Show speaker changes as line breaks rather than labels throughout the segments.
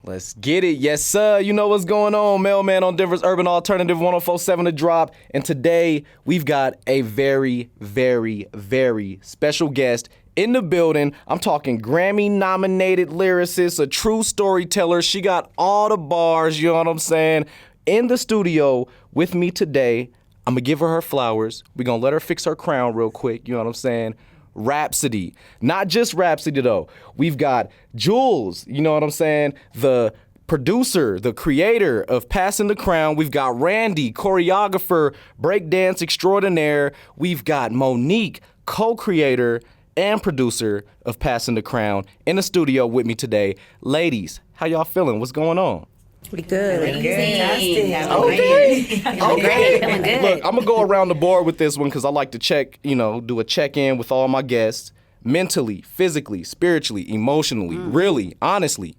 Let's get it. Yes, sir. You know what's going on. Maleman on Denver's Urban Alternative 104.7 The Drop. And today we've got a very, very, very special guest in the building. I'm talking Grammy-nominated lyricist, a true storyteller. She got all the bars, you know what I'm saying? In the studio with me today, I'm going to give her flowers. We're going to let her fix her crown real quick, you know what I'm saying? Rapsody. Not just Rapsody, though. We've got Jules, you know what I'm saying? The producer, the creator of Passing the Crown. We've got Randi, choreographer, breakdance extraordinaire. We've got Monique, co-creator and producer of Passing the Crown, in the studio with me today. Ladies, how y'all feeling? What's going on?
We good.
Fantastic.
Okay.
Feeling good.
Look, I'm gonna go around the board with this one because I like to check, do a check-in with all my guests. Mentally, physically, spiritually, emotionally, really, honestly.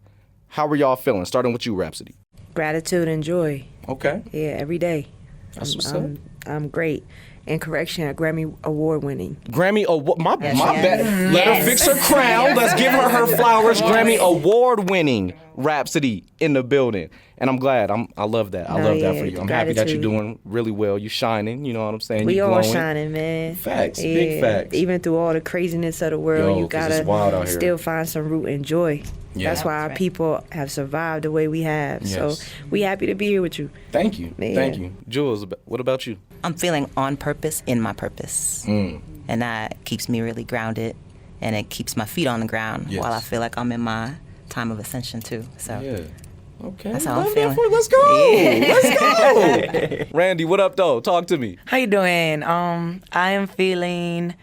How are y'all feeling? Starting with you, Rapsody.
Gratitude and joy.
Okay.
Yeah, every day.
That's what's up.
I'm great. And correction, a Grammy award winning.
Grammy award. My bad.
Yes.
Let her fix her crown. Let's give her flowers. Grammy award winning Rapsody in the building. And I'm glad. I love that. I love that for you. I'm happy that you're doing really well. You're shining. You know what I'm saying?
We
you're
all
glowing.
shining, man.
Facts. Big facts.
Even through all the craziness of the world, you
'cause it's wild out
gotta
here.
still find some root and joy.
Yeah.
That's why our people have survived the way we have.
Yes.
So we happy to be here with you.
Thank you.
Man.
Thank you. Jules, what about you?
I'm feeling on purpose in my purpose. And that keeps me really grounded, and it keeps my feet on the ground
Yes.
while I feel like I'm in my time of ascension too. So
Yeah. Okay.
That's how I'm
Love that
feeling.
for you. Let's go. Let's go. Randi, what up, though? Talk to me.
How you doing? I am feeling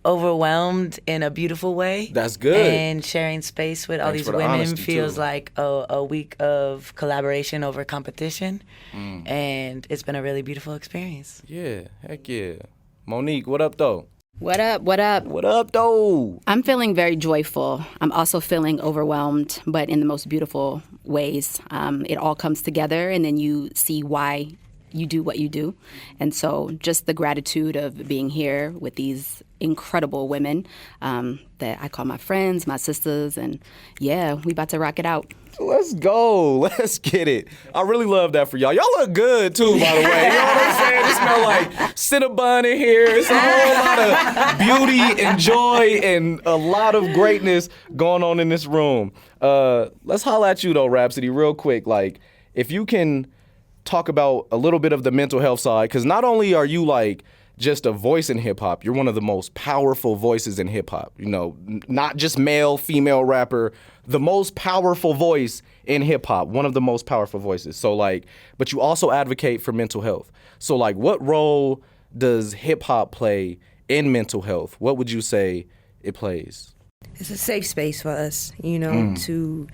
overwhelmed in a beautiful way.
That's good.
And sharing space with all
Thanks
these
for the
women
honesty,
feels
too.
like a week of collaboration over competition. And it's been a really beautiful experience.
Yeah. Heck yeah. Monique, what up, though?
What up? What up?
What up, though?
I'm feeling very joyful. I'm also feeling overwhelmed, but in the most beautiful ways. It all comes together, and then you see why you do what you do. And so just the gratitude of being here with these incredible women that I call my friends, my sisters, and yeah, we about to rock it out.
Let's go. Let's get it. I really love that for y'all. Y'all look good, too, by the way. You know what I'm saying? It smell like Cinnabon in here. It's a whole lot of beauty and joy and a lot of greatness going on in this room. Let's holla at you, though, Rapsody, real quick. Like, if you can talk about a little bit of the mental health side, because not only are you, like, just a voice in hip-hop, you're one of the most powerful voices in hip-hop. You know, not just male, female rapper, the most powerful voice in hip-hop, one of the most powerful voices. So, like, but you also advocate for mental health. So, like, what role does hip-hop play in mental health? What would you say it plays?
It's a safe space for us, to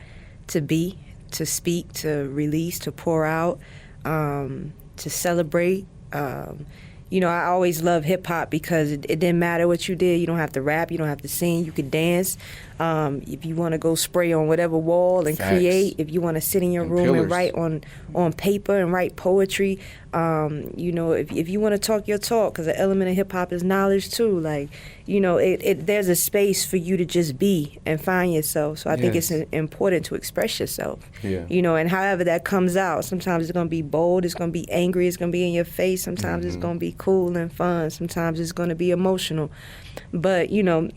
be, to speak, to release, to pour out, to celebrate. I always love hip hop because it didn't matter what you did. You don't have to rap. You don't have to sing. You could dance. If you want to go spray on whatever wall and
Facts.
create, if you want to sit in your room
pillars.
and write on paper and write poetry, if you want to talk your talk, because the element of hip hop is knowledge too. Like, there's a space for you to just be and find yourself. So I think it's important to express yourself.
Yeah.
And however that comes out, sometimes it's going to be bold, it's going to be angry, it's going to be in your face. Sometimes it's going to be cool and fun. Sometimes it's going to be emotional. But,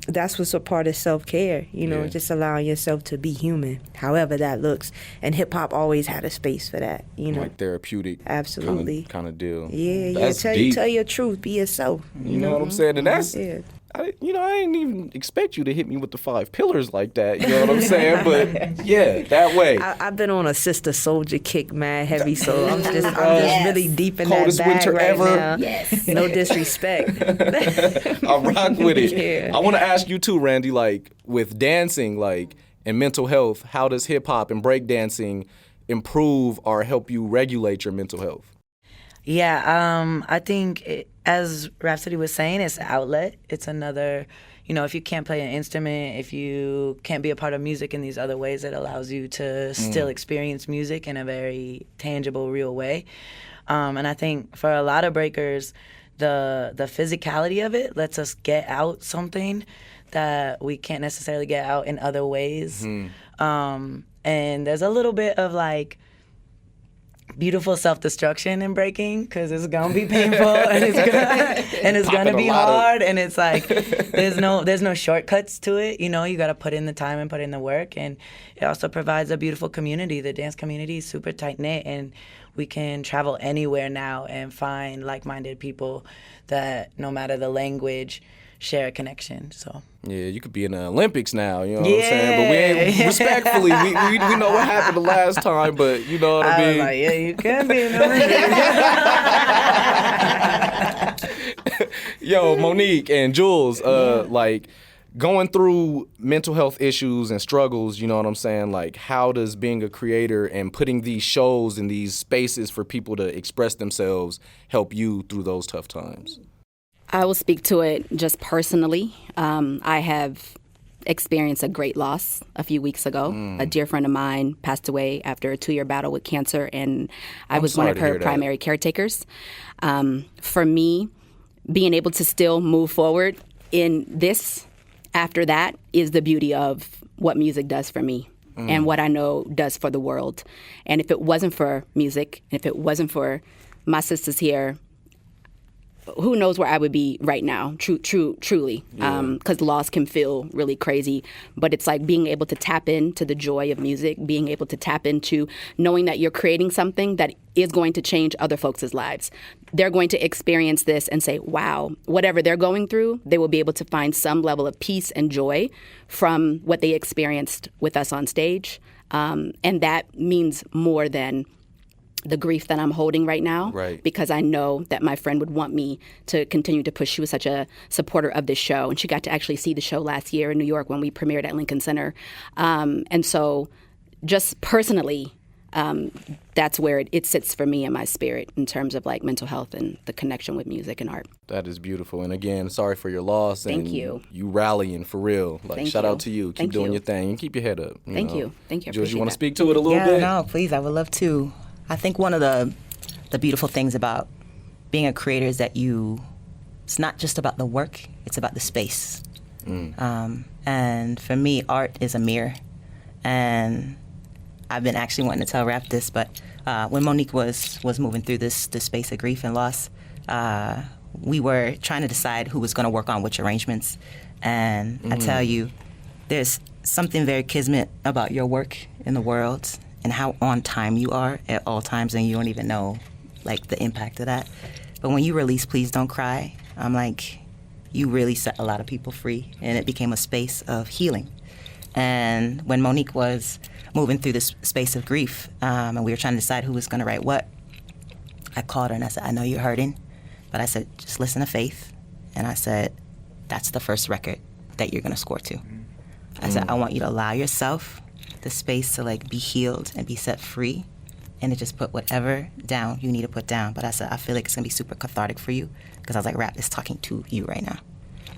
that's what's a part of self-care, just allowing yourself to be human, however that looks. And hip-hop always had a space for that,
Like therapeutic
Absolutely.
kind of deal.
Yeah,
That's
tell
deep.
your truth, be yourself.
You know what I'm saying? And that's,
Yeah.
I didn't even expect you to hit me with the 5 pillars like that. You know what I'm saying? But yeah, that way.
I've been on a Sister Soldier kick, mad heavy, so I'm just really deep in
Coldest
that bag
winter
right
ever.
now.
Yes.
No disrespect.
I rock with it.
Yeah.
I want to ask you too, Randi, like with dancing, like and mental health, how does hip hop and breakdancing improve or help you regulate your mental health?
Yeah, I think as Rapsody was saying, it's an outlet. It's another, if you can't play an instrument, if you can't be a part of music in these other ways, it allows you to still experience music in a very tangible, real way. And I think for a lot of breakers, the physicality of it lets us get out something that we can't necessarily get out in other ways. And there's a little bit of like beautiful self-destruction in breaking, because it's gonna be painful and it's gonna be hard, and it's like there's no shortcuts to it. You know, you got to put in the time and put in the work, and it also provides a beautiful community. The dance community is super tight knit, and we can travel anywhere now and find like-minded people that, no matter the language, share a connection. So
yeah, you could be in the Olympics now, you know what I'm saying? But we ain't, respectfully, we know what happened the last time, but you know what I mean?
was like, yeah, you can be in the Olympics.
Yo, Monique and Jules, like going through mental health issues and struggles, you know what I'm saying? Like, how does being a creator and putting these shows in these spaces for people to express themselves help you through those tough times?
I will speak to it just personally. I have experienced a great loss a few weeks ago. A dear friend of mine passed away after a 2-year battle with cancer, and I was one of her primary caretakers. For me, being able to still move forward in this after that is the beauty of what music does for me and what I know does for the world. And if it wasn't for music, if it wasn't for my sisters here, who knows where I would be right now, truly, because loss can feel really crazy. But it's like being able to tap into the joy of music, being able to tap into knowing that you're creating something that is going to change other folks' lives. They're going to experience this and say, wow, whatever they're going through, they will be able to find some level of peace and joy from what they experienced with us on stage. And that means more than the grief that I'm holding right now, because I know that my friend would want me to continue to push. She was such a supporter of this show, and she got to actually see the show last year in New York when we premiered at Lincoln Center. And so just personally, that's where it sits for me in my spirit in terms of like mental health and the connection with music and art.
That is beautiful. And again, sorry for your loss.
Thank you.
You rallying for real. Like, shout out to you. Keep doing your thing and keep your head up.
Thank you.
Jules, you want to speak to it a little bit?
No, please. I would love to. I think one of the beautiful things about being a creator is that it's not just about the work, it's about the space. And for me, art is a mirror. And I've been actually wanting to tell Rap this, but when Monique was moving through this space of grief and loss, we were trying to decide who was going to work on which arrangements. And I tell you, there's something very kismet about your work in the world and how on time you are at all times, and you don't even know like the impact of that. But when you release Please Don't Cry, I'm like, you really set a lot of people free, and it became a space of healing. And when Monique was moving through this space of grief, and we were trying to decide who was going to write what, I called her and I said, I know you're hurting, but I said, just listen to Faith. And I said, that's the first record that you're going to score to. I said, I want you to allow yourself the space to like be healed and be set free, and to just put whatever down you need to put down. But I said, I feel like it's gonna be super cathartic for you, because I was like, Rap is talking to you right now.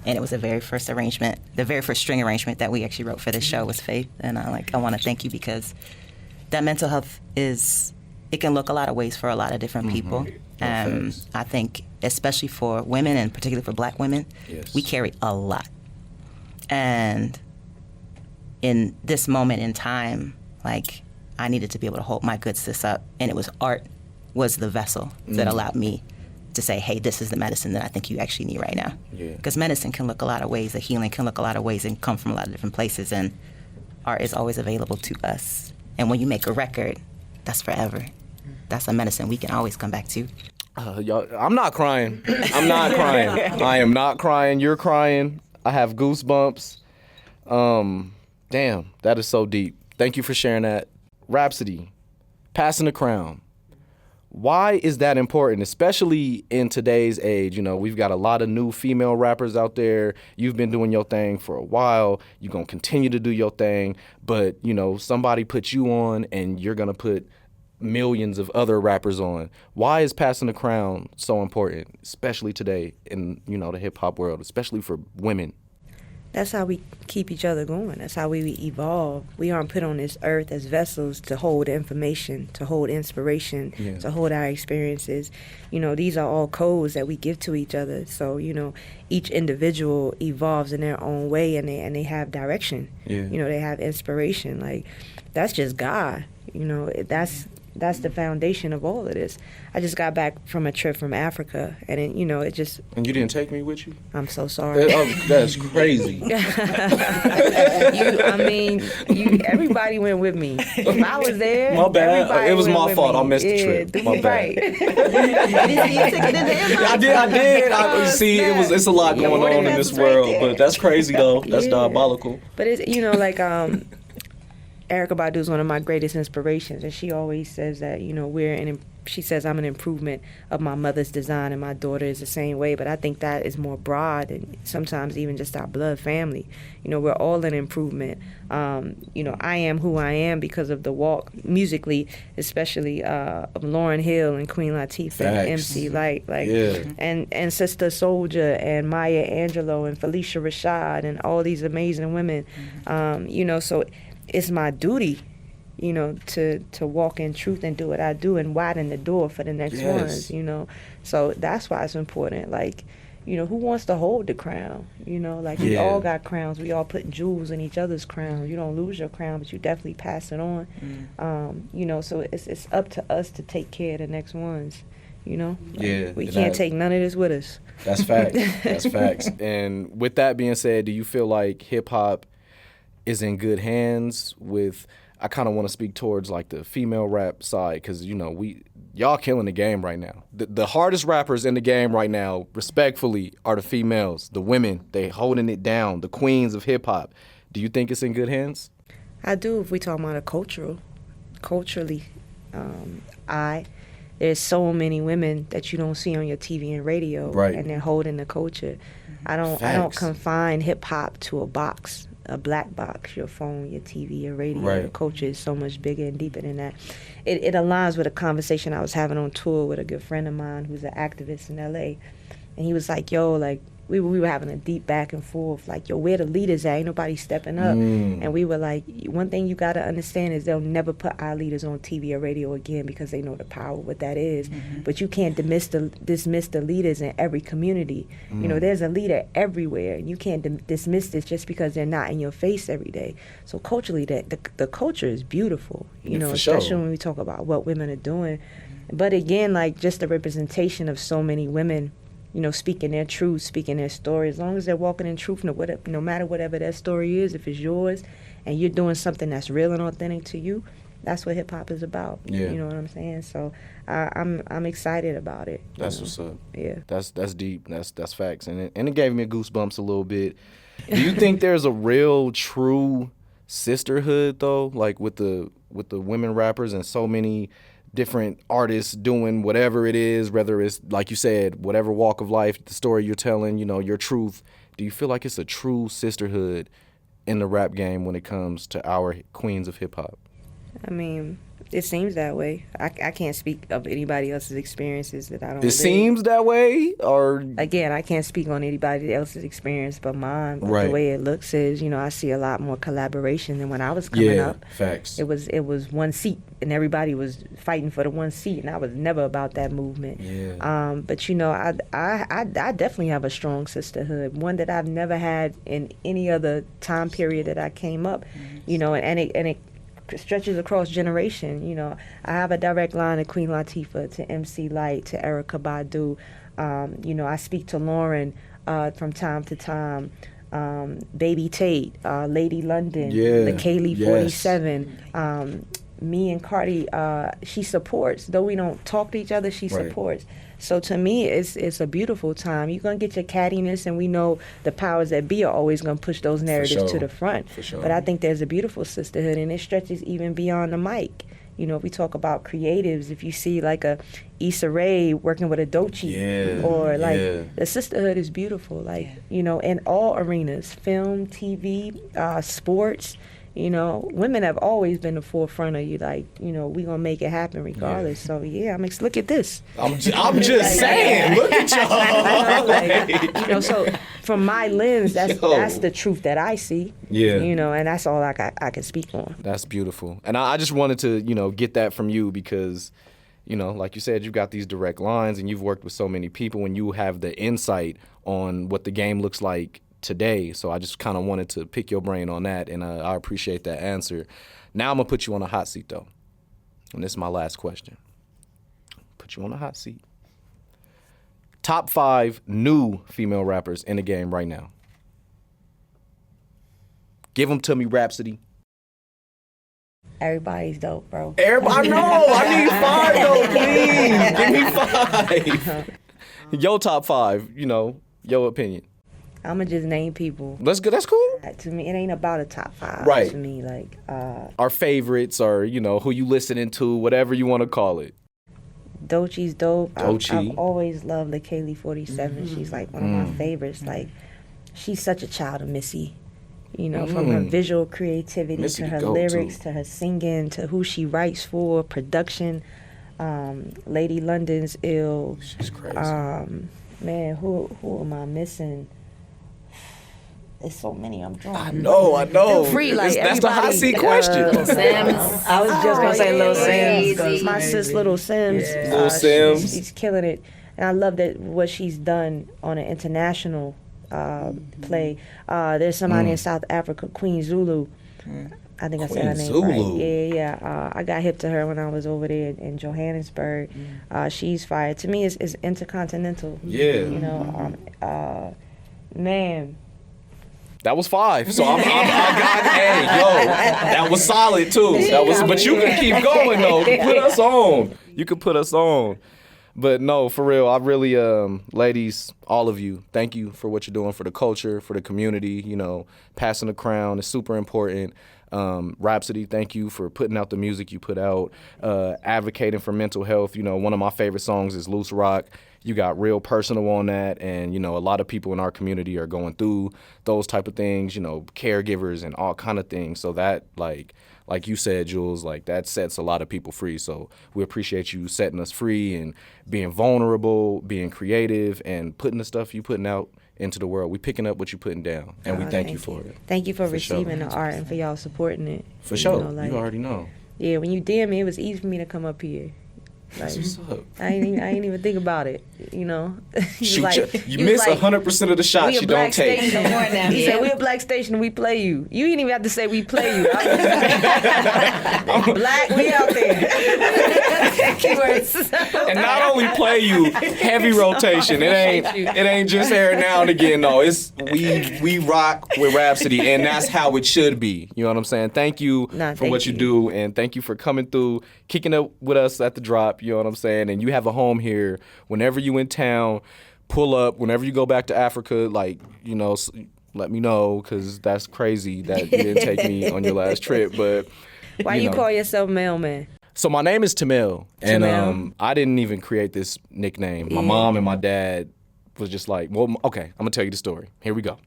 And it was the very first string arrangement that we actually wrote for this show was Faith. And I want to thank you, because that mental health it can look a lot of ways for a lot of different people. I think especially for women, and particularly for Black women, we carry a lot. And in this moment in time, like, I needed to be able to hold my good sis up, and it was art was the vessel that allowed me to say, hey, this is the medicine that I think you actually need right now. Because medicine can look a lot of ways, the healing can look a lot of ways and come from a lot of different places, and art is always available to us. And when you make a record, that's forever. That's a medicine we can always come back to.
Y'all, I'm not crying. I'm not crying. I am not crying. You're crying. I have goosebumps. Damn, that is so deep. Thank you for sharing that. Rapsody, passing the crown. Why is that important, especially in today's age? You know, we've got a lot of new female rappers out there. You've been doing your thing for a while. You're going to continue to do your thing. But, you know, somebody put you on, and you're going to put millions of other rappers on. Why is passing the crown so important, especially today in, you know, the hip-hop world, especially for women?
That's how we keep each other going. That's how we evolve. We aren't put on this earth as vessels to hold information, to hold inspiration, to hold our experiences. You know, these are all codes that we give to each other. So, you know, each individual evolves in their own way, and they have direction. You know, they have inspiration. Like, that's just God. You know, that's the foundation of all of this. I just got back from a trip from Africa, and it, you know, it just.
And you didn't take me with you?
I'm so sorry.
That's crazy.
Everybody went with me. If I was there,
My bad.
everybody
It was
went
my
with
fault.
me.
I missed the trip.
Yeah,
My bad.
right.
I did. See, it's a lot going on in this world, but that's crazy though. That's diabolical.
But it's, you know, like Erykah Badu is one of my greatest inspirations, and she always says that, you know, she says I'm an improvement of my mother's design, and my daughter is the same way. But I think that is more broad and sometimes even just our blood family. You know, we're all an improvement. You know, I am who I am because of the walk musically, especially of Lauryn Hill and Queen Latifah and MC Lyte, and Sister Soldier and Maya Angelou and Felicia Rashad and all these amazing women. You know, so it's my duty, you know, to walk in truth and do what I do and widen the door for the next ones, you know. So that's why it's important. Like, you know, who wants to hold the crown? You know, like we all got crowns. We all put jewels in each other's crowns. You don't lose your crown, but you definitely pass it on. You know, so it's up to us to take care of the next ones. You know, we can't take none of this with us.
That's facts. That's facts. And with that being said, do you feel like hip hop is in good hands with? I kind of want to speak towards like the female rap side, because you know y'all killing the game right now. The hardest rappers in the game right now, respectfully, are the females, the women. They holding it down, the queens of hip hop. Do you think it's in good hands?
I do. If we talk about it culturally, there's so many women that you don't see on your TV and radio, and they're holding the culture. I don't confine hip hop to a box. A black box, your phone, your TV, your radio. The culture is so much bigger and deeper than that. It aligns with a conversation I was having on tour with a good friend of mine who's an activist in LA. And he was like, yo, like, we were having a deep back and forth, like, yo, where the leaders at? Ain't nobody stepping up. And we were like, one thing you got to understand is they'll never put our leaders on TV or radio again because they know the power of what that is. But you can't dismiss the leaders in every community. You know, there's a leader everywhere, and you can't dismiss this just because they're not in your face every day. So culturally, the culture is beautiful, you know, especially when we talk about what women are doing. But again, like, just the representation of so many women, you know, speaking their truth, speaking their story. As long as they're walking in truth, no matter whatever that story is, if it's yours and you're doing something that's real and authentic to you, that's what hip hop is about. You know what I'm saying? So I'm excited about it.
That's what's up.
Yeah.
That's deep. That's facts. And it gave me goosebumps a little bit. Do you think there's a real, true sisterhood though, like with the women rappers and so many different artists doing whatever it is, whether it's, like you said, whatever walk of life, the story you're telling, you know, your truth. Do you feel like it's a true sisterhood in the rap game when it comes to our queens of hip hop?
I mean, it seems that way. I can't speak of anybody else's experiences that I don't
It seems that way? Or
again, I can't speak on anybody else's experience but mine. But
right.
The way it looks is, you know, I see a lot more collaboration than when I was coming up.
Facts.
It was one seat and everybody was fighting for the one seat, and I was never about that movement. But you know, I definitely have a strong sisterhood, one that I've never had in any other time period that I came up. You know, and it stretches across generation. You know, I have a direct line to Queen Latifah, to MC Lyte, to Erykah Badu. You know, I speak to Lauren from time to time. Baby Tate, Lady London, the Kaylee 47. Me and Cardi, she supports. Though we don't talk to each other, she supports. So to me, it's a beautiful time. You're going to get your cattiness, and we know the powers that be are always going to push those narratives to the front. But I think there's a beautiful sisterhood, and it stretches even beyond the mic. You know, if we talk about creatives, if you see like a Issa Rae working with a Doechii, or like the sisterhood is beautiful. Like, you know, in all arenas, film, TV, sports. You know, women have always been the forefront of you. Like, you know, we gonna make it happen regardless. So look at this.
I'm just saying. Look at y'all.
Like, you know, so from my lens, that's the truth that I see. You know, and that's all I can speak on.
That's beautiful. And I just wanted to, you know, get that from you because, you know, like you said, you've got these direct lines and you've worked with so many people and you have the insight on what the game looks like today. So I just kind of wanted to pick your brain on that, and I appreciate that answer. Now I'm going to put you on a hot seat, though. And this is my last question. Put you on a hot seat. Top 5 new female rappers in the game right now. Give them to me, Rapsody.
Everybody's dope, bro.
Everybody, no, I need 5 though, please. Give me 5. Your top 5, your opinion.
I'ma just name people.
That's good. That's cool.
To me, it ain't about a top 5.
Right.
To me, like
our favorites, or who you listening to, whatever you want to call it.
Doechie's dope.
Doechie.
I've always loved LaKaylee 47. She's like one of my favorites. Like, she's such a child of Missy. From her visual creativity
Missy
to her
the
lyrics
go-to.
to her singing to who she writes for, production. Lady London's ill.
She's crazy.
Man, who am I missing? There's so many I'm drawing.
I know.
Free, like,
That's the hot seat
everybody,
question.
Sims. I was just gonna say Lil Sims. goes
My
crazy.
sis, Little Sims.
Yeah.
Lil Sims.
She's killing it, and I love that what she's done on an international play. There's somebody in South Africa, Queen Zulu. I think I said her
Queen
name
Zulu.
right. Yeah. I got hip to her when I was over there in Johannesburg. She's fire. To me, it's intercontinental.
Yeah.
Man.
That was 5. So I got, hey, that was solid too. But you can keep going though. You can put us on. But no, for real, I really, ladies, all of you, thank you for what you're doing for the culture, for the community. Passing the crown is super important. Rapsody, thank you for putting out the music you put out, advocating for mental health. One of my favorite songs is Loose Rock. You got real personal on that, and a lot of people in our community are going through those type of things, caregivers and all kind of things. So that, like you said, Jules, like that sets a lot of people free. So we appreciate you setting us free and being vulnerable, being creative, and putting the stuff you putting out into the world. We picking up what you putting down, and we thank you for it.
Thank you for
sure.
receiving the art and for y'all supporting it.
For sure. You already know.
Yeah, when you DM me, it was easy for me to come up here. Like,
That's what's up.
I ain't even think about it,
Shoot, you miss 100% of the shots you don't take.
He said, we're a black station and we play you. You didn't even have to say we play you. Black, we out there. Keywords.
And not only play you, heavy rotation. It ain't just every now and again. No, it's we rock with Rapsody, and that's how it should be. You know what I'm saying? Thank you for what you do, and thank you for coming through, kicking up with us at the drop. You know what I'm saying? And you have a home here. Whenever you in town, pull up. Whenever you go back to Africa, let me know, because that's crazy that you didn't take me on your last trip. But
Why you call yourself Mailman?
So my name is Tamil, and I didn't even create this nickname. My mom and my dad was just like, well, okay, I'm gonna tell you the story. Here we go.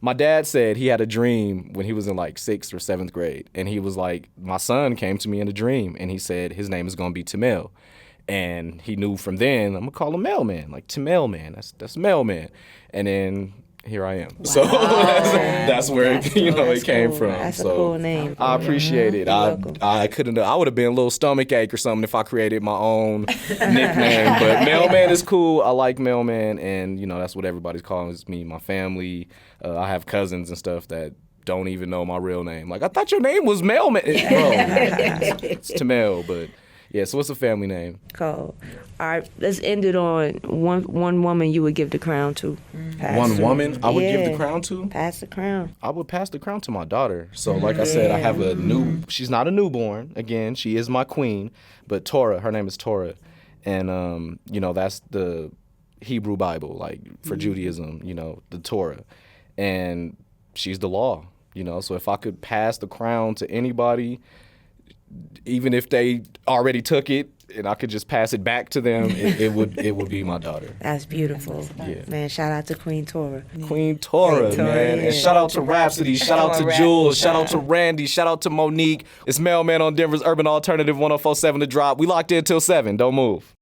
My dad said he had a dream when he was in like 6th or 7th grade, and he was like, my son came to me in a dream, and he said his name is gonna be Tamil. And he knew from then, I'm gonna call him Mailman, like Tamil man, that's Mailman. And then here I am. Wow. So that's where it came from.
That's
so
a cool name.
I appreciate it. I couldn't. I would have been a little stomach ache or something if I created my own nickname. But Mailman is cool. I like Mailman, and that's what everybody's calling me. My family. I have cousins and stuff that don't even know my real name. Like, I thought your name was Mailman. Bro, it's Tamil, but. Yeah, so what's the family name?
Cool. All right, let's end it on one woman you would give the crown to.
One woman I would give the crown to?
Pass the crown.
I would pass the crown to my daughter. So like I said, I have she's not a newborn. Again, she is my queen. But Torah, her name is Torah. And, that's the Hebrew Bible, like for Judaism, the Torah. And she's the law, So if I could pass the crown to anybody, even if they already took it and I could just pass it back to them, it would be my daughter.
That's beautiful.
Yeah.
Man, shout out to Queen Torah.
Queen Torah, man. And shout out to Rapsody, shout out to Jules, shout out to Randy, shout out to Monique. It's Mailman on Denver's Urban Alternative 104.7 The Drop. We locked in till 7. Don't move.